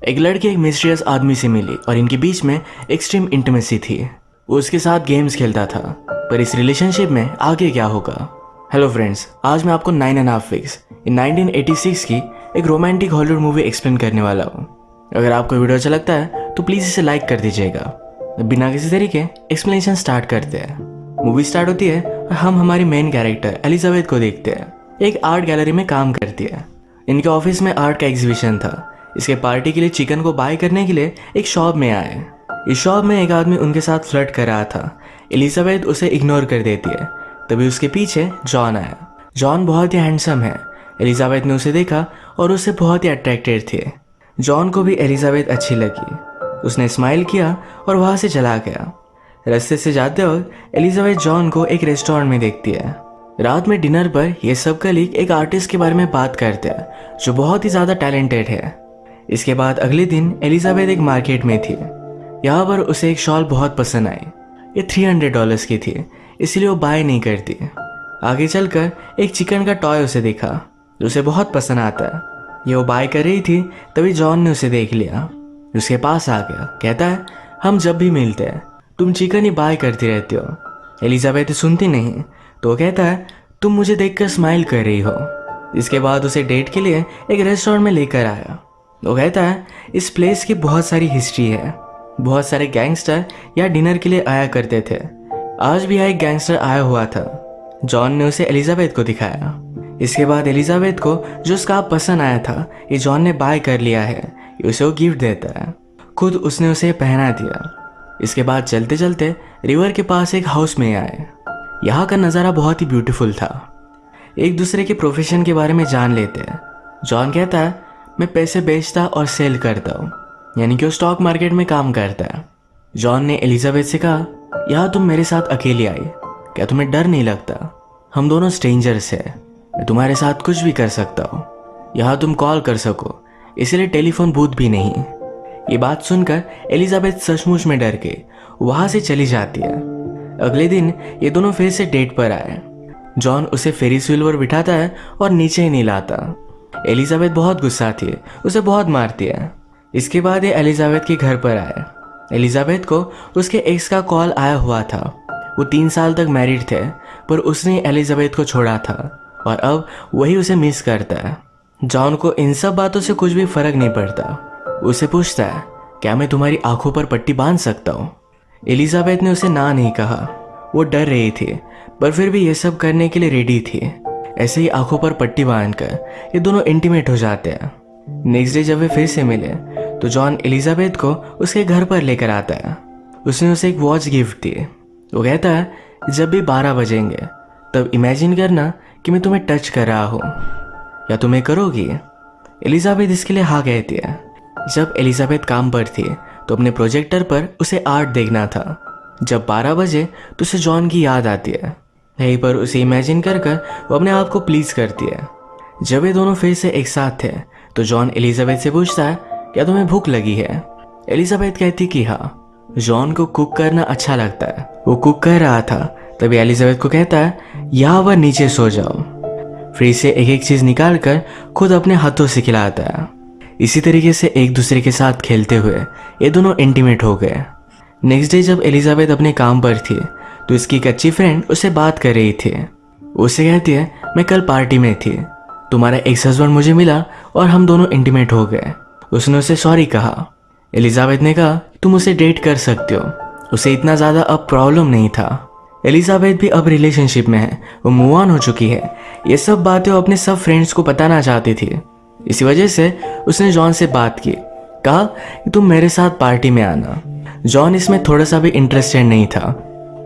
एक लड़की एक मिस्टीरियस आदमी से मिली और इनके बीच में एक्सट्रीम इंटीमेसी थी। वो उसके साथ गेम्स खेलता था, पर इस रिलेशनशिप में आगे क्या होगा। हेलो फ्रेंड्स, आज मैं आपको 9.5 वीक्स इन 1986 की एक रोमांटिक हॉलीवुड मूवी एक्सप्लेन करने वाला हूँ। अगर आपको वीडियो अच्छा लगता है तो प्लीज़ इसे लाइक कर दीजिएगा। बिना किसी तरीके एक्सप्लेनेशन स्टार्ट करते हैं। मूवी स्टार्ट होती है और हम हमारी मेन कैरेक्टर एलिजाबेथ को देखते हैं। एक आर्ट गैलरी में काम करती है। इनके ऑफिस में आर्ट का एग्जीबिशन था। इसके पार्टी के लिए चिकन को बाय करने के लिए एक शॉप में आए। इस शॉप में एक आदमी उनके साथ फ्लर्ट कर रहा था। एलिजाबेथ उसे इग्नोर कर देती है। तभी उसके पीछे जॉन आया। जॉन बहुत ही हैंडसम है। एलिजाबेथ ने उसे देखा और उससे बहुत ही अट्रैक्टेड थे। जॉन को भी एलिजाबेथ अच्छी लगी। उसने स्माइल किया और वहां से चला गया। रास्ते से जाते वक्त एलिजाबेथ जॉन को एक रेस्टोरेंट में देखती है। रात में डिनर पर ये सब कलीग एक आर्टिस्ट के बारे में बात करते हैं जो बहुत ही ज़्यादा टैलेंटेड है। इसके बाद अगले दिन एलिजाबेथ एक मार्केट में थी। यहाँ पर उसे एक शॉल बहुत पसंद आई। ये $300 की थी, इसलिए वो बाय नहीं करती। आगे चलकर एक चिकन का टॉय उसे दिखा जो उसे बहुत पसंद आता है। ये वो बाय कर रही थी, तभी जॉन ने उसे देख लिया। उसके पास आ गया, कहता है हम जब भी मिलते हैं तुम चिकन ही बाय करती रहती हो। एलिजाबेथ सुनती नहीं तो कहता है तुम मुझे देखकर स्माइल कर रही हो। इसके बाद उसे डेट के लिए एक रेस्टोरेंट में लेकर आया। वो कहता है इस प्लेस की बहुत सारी हिस्ट्री है। बहुत सारे गैंगस्टर यहाँ डिनर के लिए आया करते थे। आज भी यहाँ एक गैंगस्टर आया हुआ था। जॉन ने उसे एलिजाबेथ को दिखाया। इसके बाद एलिजाबेथ को जो स्कार्फ पसंद आया था ये जॉन ने बाय कर लिया है। ये उसे वो गिफ्ट देता है। खुद उसने उसे पहना दिया। इसके बाद चलते चलते रिवर के पास एक हाउस में आए। यहाँ का नज़ारा बहुत ही ब्यूटीफुल था। एक दूसरे के प्रोफेशन के बारे में जान लेते हैं। जॉन कहता है मैं पैसे बेचता और सेल करता हूँ, यानी कि वो स्टॉक मार्केट में काम करता है। जॉन ने एलिजाबेथ से कहा यहाँ तुम मेरे साथ अकेली आई, क्या तुम्हें डर नहीं लगता? हम दोनों स्ट्रेंजर्स हैं, मैं तुम्हारे साथ कुछ भी कर सकता हूँ। यहाँ तुम कॉल कर सको, इसलिए टेलीफोन बूथ भी नहीं। ये बात सुनकर एलिजाबेथ सचमुच में डर के वहाँ से चली जाती है। अगले दिन ये दोनों फिर से डेट पर आए। जॉन उसे फेरिस व्हील पर बिठाता है और नीचे ही नहीं लाता। एलिजाबेथ बहुत गुस्सा थी, उसे बहुत मारती है। इसके बाद ये एलिजाबेथ के घर पर आए। एलिजाबेथ को उसके एक्स का कॉल आया हुआ था। वो 3 साल तक मैरिड थे, पर उसने एलिजाबेथ को छोड़ा था और अब वही उसे मिस करता है। जॉन को इन सब बातों से कुछ भी फर्क नहीं पड़ता। उसे पूछता है क्या मैं तुम्हारी आंखों पर पट्टी बांध सकता हूँ? एलिजाबेथ ने उसे ना नहीं कहा। वो डर रही थी, पर फिर भी ये सब करने के लिए रेडी थी। ऐसे ही आंखों पर पट्टी बांधकर ये दोनों इंटीमेट हो जाते हैं। नेक्स्ट डे जब वे फिर से मिले तो जॉन एलिजाबेथ को उसके घर पर लेकर आता है। उसने उसे एक वॉच गिफ्ट दी। वो कहता है जब भी 12 बजेंगे तब इमेजिन करना कि मैं तुम्हें टच कर रहा हूँ, या तुम्हें करोगी? एलिजाबेथ इसके लिए हाँ कहती है। जब एलिजाबेथ काम पर थी तो अपने प्रोजेक्टर पर उसे आर्ट देखना था। जब 12 बजे तो उसे जॉन की याद आती है। यहीं पर उसे इमेजिन कर वो अपने आप को प्लीज करती है। जब ये दोनों फिर से एक साथ थे तो जॉन एलिजाबेथ से पूछता है क्या तुम्हें भूख लगी है? एलिजाबेथ कहती कि हाँ। जॉन को कुक करना अच्छा लगता है। वो कुक कर रहा था, तभी एलिजाबेथ को कहता है यहाँ पर नीचे सो जाओ। फ्रिज से एक एक चीज निकाल कर खुद अपने हाथों से खिलाता है। इसी तरीके से एक दूसरे के साथ खेलते हुए ये दोनों इंटीमेट हो गए। नेक्स्ट डे जब एलिजाबेथ अपने काम पर थी तो इसकी एक अच्छी फ्रेंड उसे बात कर रही थी। उसे कहती है मैं कल पार्टी में थी, तुम्हारा एक्स हस्बैंड मुझे मिला और हम दोनों इंटीमेट हो गए। उसने उसे सॉरी कहा। एलिजाबेथ ने कहा तुम उसे डेट कर सकते हो, उसे इतना ज़्यादा अब प्रॉब्लम नहीं था। एलिजाबेथ भी अब रिलेशनशिप में है, वो मूव ऑन हो चुकी है। ये सब बातें वो अपने सब फ्रेंड्स को बताना चाहती थी। इसी वजह से उसने जॉन से बात की, कहा कि तुम मेरे साथ पार्टी में आना। जॉन इसमें थोड़ा सा भी इंटरेस्टेड नहीं था।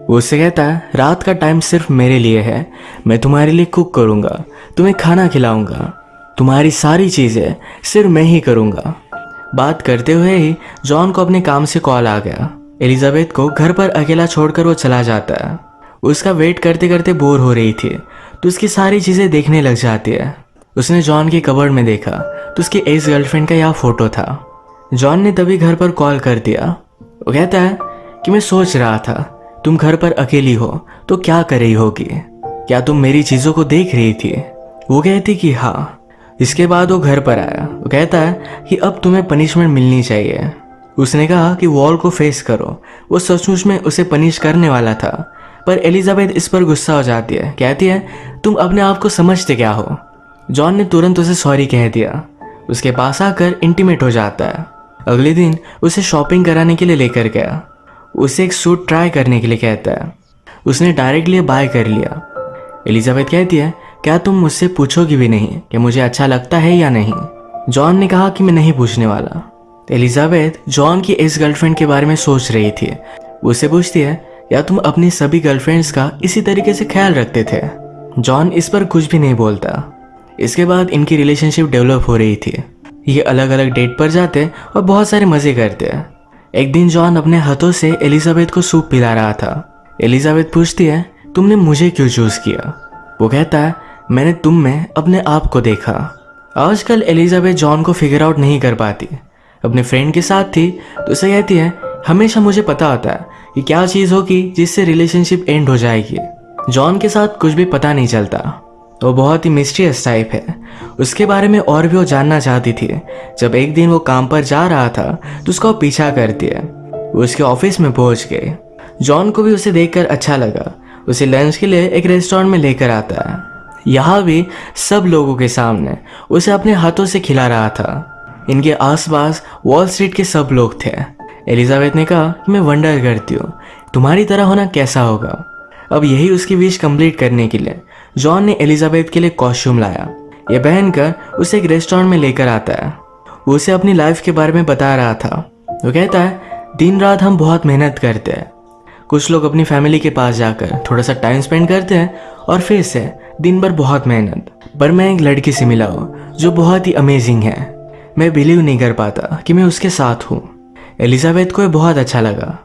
वो उससे कहता है रात का टाइम सिर्फ मेरे लिए है, मैं तुम्हारे लिए कुक करूँगा, तुम्हें खाना खिलाऊंगा, तुम्हारी सारी चीज़ें सिर्फ मैं ही करूँगा। बात करते हुए ही जॉन को अपने काम से कॉल आ गया। एलिजाबेथ को घर पर अकेला छोड़कर वो चला जाता है। उसका वेट करते करते बोर हो रही थी तो उसकी सारी चीज़ें देखने लग जाती है। उसने जॉन के कबर्ड में देखा तो उसकी एक्स गर्लफ्रेंड का यहाँ फोटो था। जॉन ने तभी घर पर कॉल कर दिया। वो कहता है कि मैं सोच रहा था तुम घर पर अकेली हो तो क्या कर रही होगी, क्या तुम मेरी चीज़ों को देख रही थी? वो कहती कि हाँ। इसके बाद वो घर पर आया। वो कहता है कि अब तुम्हें पनिशमेंट मिलनी चाहिए। उसने कहा कि वॉल को फेस करो। वो सचमुच में उसे पनिश करने वाला था, पर एलिजाबेथ इस पर गुस्सा हो जाती है। कहती है तुम अपने आप को समझते क्या हो। जॉन ने तुरंत उसे सॉरी कह दिया। उसके पास आकर इंटीमेट हो जाता है। अगले दिन उसे शॉपिंग कराने के लिए लेकर गया। उसे एक सूट ट्राई करने के लिए कहता है। उसने डायरेक्टली बाय कर लिया। एलिजाबेथ कहती है क्या तुम मुझसे पूछोगी भी नहीं कि मुझे अच्छा लगता है या नहीं। जॉन ने कहा कि मैं नहीं पूछने वाला। एलिजाबेथ जॉन की एक्स गर्लफ्रेंड के बारे में सोच रही थी। उससे पूछती है या तुम अपनी सभी गर्लफ्रेंड्स का इसी तरीके से ख्याल रखते थे। जॉन इस पर कुछ भी नहीं बोलता। इसके बाद इनकी रिलेशनशिप डेवलप हो रही थी। ये अलग अलग डेट पर जाते और बहुत सारे मजे करते। एक दिन जॉन अपने हाथों से एलिजाबेथ को सूप पिला रहा था। एलिजाबेथ पूछती है तुमने मुझे क्यों चूज किया। वो कहता है मैंने तुम में अपने आप को देखा। आजकल एलिजाबेथ जॉन को फिगर आउट नहीं कर पाती। अपने फ्रेंड के साथ थी तो उसे कहती है हमेशा मुझे पता होता है कि क्या चीज़ होगी जिससे रिलेशनशिप एंड हो जाएगी। जॉन के साथ कुछ भी पता नहीं चलता। वो बहुत ही मिस्टीरियस टाइप है। उसके बारे में और भी वो जानना चाहती थी। जब एक दिन वो काम पर जा रहा था तो उसका वो पीछा करती है। वो उसके ऑफिस में पहुंच गए। जॉन को भी उसे देखकर अच्छा लगा। उसे लंच के लिए एक रेस्टोरेंट में लेकर आता है। यहाँ भी सब लोगों के सामने उसे अपने हाथों से खिला रहा था। इनके आसपास वॉल स्ट्रीट के सब लोग थे। एलिजाबेथ ने कहा कि मैं वंडर करती हूँ तुम्हारी तरह होना कैसा होगा। अब यही उसकी विश कंप्लीट करने के लिए जॉन ने एलिजाबेथ के लिए कॉस्ट्यूम लाया। ये पहनकर उसे एक रेस्टोरेंट में लेकर आता है। वो उसे अपनी लाइफ के बारे में बता रहा था। वो कहता है दिन रात हम बहुत मेहनत करते हैं। कुछ लोग अपनी फैमिली के पास जाकर थोड़ा सा टाइम स्पेंड करते हैं और फिर से दिन भर बहुत मेहनत। पर मैं एक लड़की से मिला हूँ जो बहुत ही अमेजिंग है। मैं बिलीव नहीं कर पाता कि मैं उसके साथ हूँ। एलिजाबेथ को ये बहुत अच्छा लगा।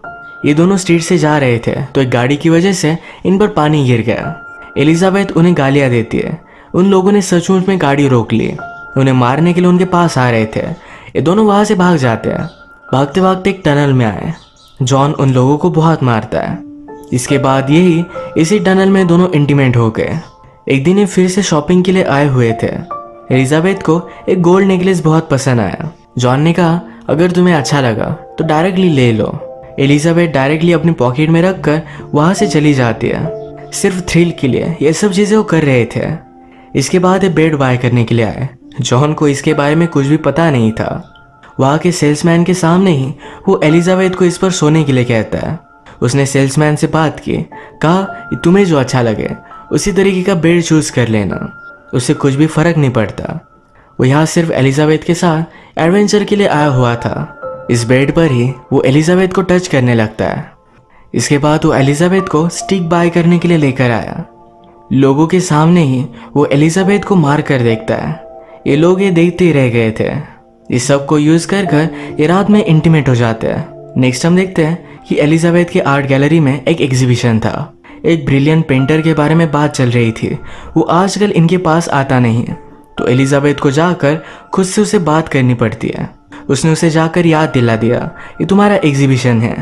ये दोनों स्ट्रीट से जा रहे थे तो एक गाड़ी की वजह से इन पर पानी गिर गया। एलिजाबेथ उन्हें गालियाँ देती है। उन लोगों ने सचमुच में गाड़ी रोक ली। उन्हें मारने के लिए उनके पास आ रहे थे। ये दोनों वहाँ से भाग जाते हैं। भागते भागते एक टनल में आए। जॉन उन लोगों को बहुत मारता है। इसके बाद इसी टनल में दोनों इंटीमेट हो गए। एक दिन ये फिर से शॉपिंग के लिए आए हुए थे। एलिजाबेथ को एक गोल्ड नेकलेस बहुत पसंद आया। जॉन ने कहा अगर तुम्हें अच्छा लगा तो डायरेक्टली ले लो। एलिजाबेथ डायरेक्टली अपनी पॉकेट में रखकर वहां से चली जाती है। सिर्फ थ्रिल के लिए ये सब चीजें वो कर रहे थे। इसके बाद ये बेड बाय करने के लिए आए। जॉन को इसके बारे में कुछ भी पता नहीं था। वहाँ के सेल्समैन के सामने ही वो एलिजाबेथ को इस पर सोने के लिए कहता है। उसने सेल्समैन से बात की। कहा तुम्हें जो अच्छा लगे उसी तरीके का बेड चूज कर लेना। उससे कुछ भी फर्क नहीं पड़ता। वो यहाँ सिर्फ एलिजाबेथ के साथ एडवेंचर के लिए आया हुआ था। इस बेड पर ही वो एलिजाबेथ को टच करने लगता है। इसके बाद वो एलिजाबेथ को स्टिक बाय करने के लिए लेकर आया। लोगों के सामने ही वो एलिजाबेथ को मार कर देखता है। ये लोग ये देखते ही रह गए थे। इस सब को यूज कर ये रात में इंटीमेट हो जाते हैं। नेक्स्ट हम देखते हैं कि एलिजाबेथ की आर्ट गैलरी में एक एग्जीबिशन था। एक ब्रिलियंट पेंटर के बारे में बात चल रही थी। वो आजकल इनके पास आता नहीं है तो एलिजाबेथ को जाकर खुद से उसे बात करनी पड़ती है। उसने उसे जाकर याद दिला दिया ये तुम्हारा एग्जीबिशन है।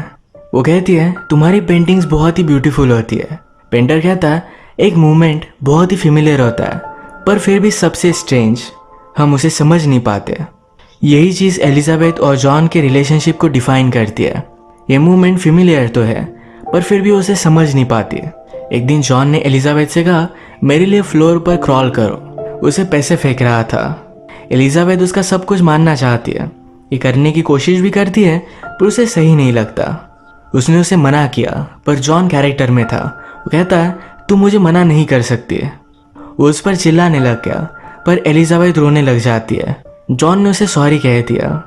वो कहती है तुम्हारी पेंटिंग्स बहुत ही ब्यूटीफुल होती है। पेंटर कहता है एक मूवमेंट बहुत ही फेमिलियर होता है पर फिर भी सबसे स्ट्रेंज, हम उसे समझ नहीं पाते। यही चीज़ एलिजाबेथ और जॉन के रिलेशनशिप को डिफाइन करती है। ये मूवमेंट फेमिलियर तो है पर फिर भी उसे समझ नहीं पाती। एक दिन जॉन ने एलिजाबेथ से कहा मेरे लिए फ्लोर पर क्रॉल करो। उसे पैसे फेंक रहा था। एलिजाबेथ उसका सब कुछ मानना चाहती है। ये करने की कोशिश भी करती है पर उसे सही नहीं लगता। उसने उसे मना किया पर जॉन कैरेक्टर में था। वो कहता है तुम मुझे मना नहीं कर सकती। वो उस पर चिल्लाने लग गया पर एलिजाबेथ रोने लग जाती है। जॉन ने उसे सॉरी कह दिया।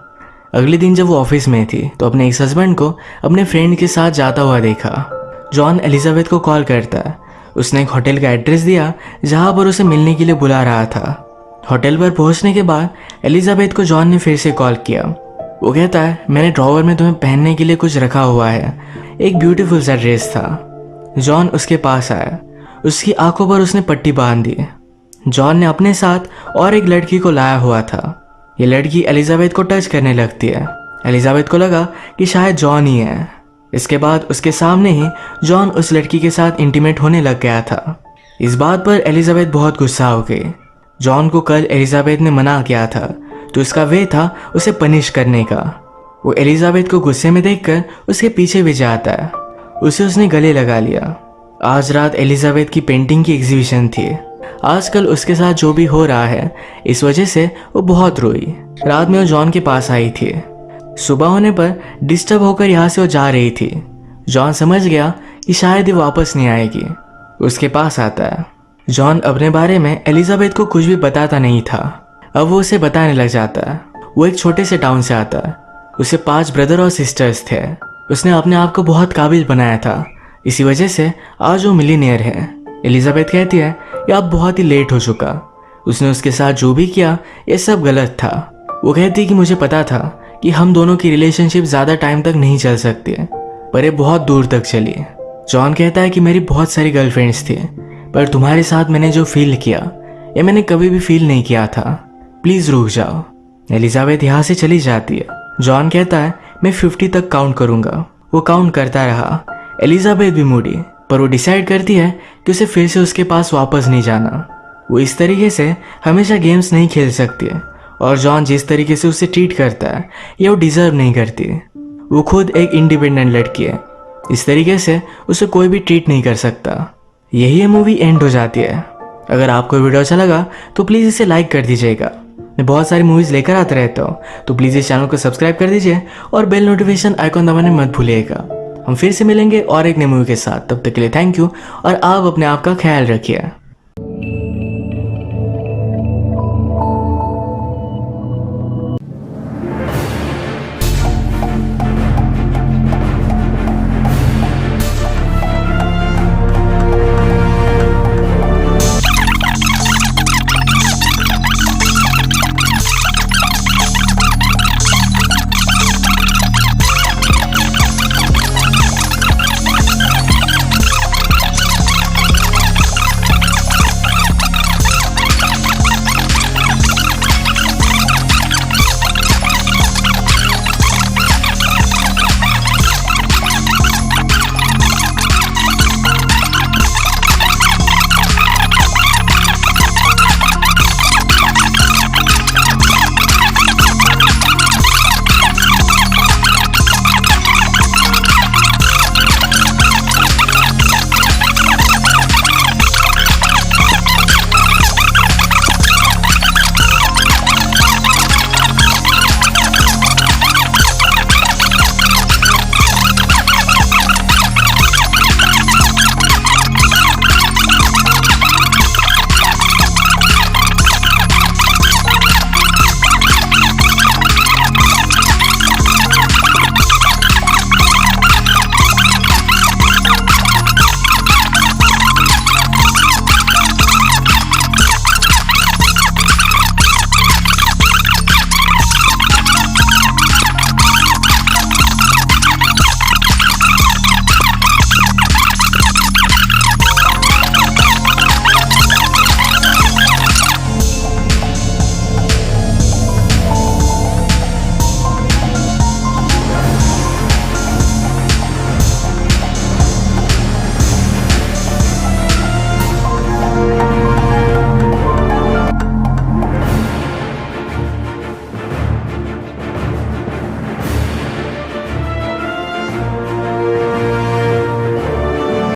अगले दिन जब वो ऑफिस में थी तो अपने एक्स हस्बैंड को अपने फ्रेंड के साथ जाता हुआ देखा। जॉन एलिजाबेथ को कॉल करता है। उसने एक होटल का एड्रेस दिया जहाँ पर उसे मिलने के लिए बुला रहा था। होटल पर पहुंचने के बाद एलिजाबेथ को जॉन ने फिर से कॉल किया। वो कहता है मैंने ड्रॉवर में तुम्हें पहनने के लिए कुछ रखा हुआ है। एक ब्यूटीफुल सा ड्रेस था। जॉन उसके पास आया। उसकी आंखों पर उसने पट्टी बांध दी। जॉन ने अपने साथ और एक लड़की को लाया हुआ था। ये लड़की एलिजाबेथ को टच करने लगती है। एलिजाबेथ को लगा कि शायद जॉन ही है। इसके बाद उसके सामने ही जॉन उस लड़की के साथ इंटीमेट होने लग गया था। इस बात पर एलिजाबेथ बहुत गुस्सा हो गई। जॉन को कल एलिजाबेथ ने मना किया था, तो उसका वे था उसे पनिश करने का। वो एलिजाबेथ को गुस्से में देखकर उसके पीछे भी जाता है। उसे उसने गले लगा लिया। आज रात एलिजाबेथ की पेंटिंग की एग्जीबिशन थी। आजकल उसके साथ जो भी हो रहा है, इस वजह से वो बहुत रोई। रात में वो जॉन के पास आई थी। सुबह होने पर डिस्टर्ब होकर यहाँ से वो जा रही थी। जॉन समझ गया कि शायद ये वापस नहीं आएगी। उसके पास आता है। जॉन अपने बारे में एलिजाबेथ को कुछ भी बताता नहीं था। अब वो उसे बताने लग जाता है। वो एक छोटे से टाउन से आता है। उसे 5 ब्रदर और सिस्टर्स थे। उसने अपने आप को बहुत काबिल बनाया था, इसी वजह से आज वो मिलीनियर है। एलिजाबेथ कहती है कि अब बहुत ही लेट हो चुका। उसने उसके साथ जो भी किया ये सब गलत था। वो कहती कि मुझे पता था कि हम दोनों की रिलेशनशिप ज़्यादा टाइम तक नहीं चल सकती, पर ये बहुत दूर तक चली। जॉन कहता है कि मेरी बहुत सारी गर्लफ्रेंड्स थी, पर तुम्हारे साथ मैंने जो फील किया ये मैंने कभी भी फील नहीं किया था। प्लीज़ रुक जाओ। एलिजाबेथ यहाँ से चली जाती है। जॉन कहता है मैं 50 तक काउंट करूँगा। वो काउंट करता रहा। एलिजाबेथ भी मुड़ी, पर वो डिसाइड करती है कि उसे फिर से उसके पास वापस नहीं जाना। वो इस तरीके से हमेशा गेम्स नहीं खेल सकती है, और जॉन जिस तरीके से उसे ट्रीट करता है ये वो डिज़र्व नहीं करती। वो खुद एक इंडिपेंडेंट लड़की है, इस तरीके से उसे कोई भी ट्रीट नहीं कर सकता। यही ये मूवी एंड हो जाती है। अगर आपको वीडियो अच्छा लगा तो प्लीज़ इसे लाइक कर दीजिएगा। मैं बहुत सारी मूवीज़ लेकर आता रहता हूँ, तो प्लीज़ इस चैनल को सब्सक्राइब कर दीजिए और बेल नोटिफिकेशन आइकॉन दबाने मत भूलिएगा। हम फिर से मिलेंगे और एक नई मूवी के साथ। तब तक के लिए थैंक यू और आप अपने आप का ख्याल रखिए।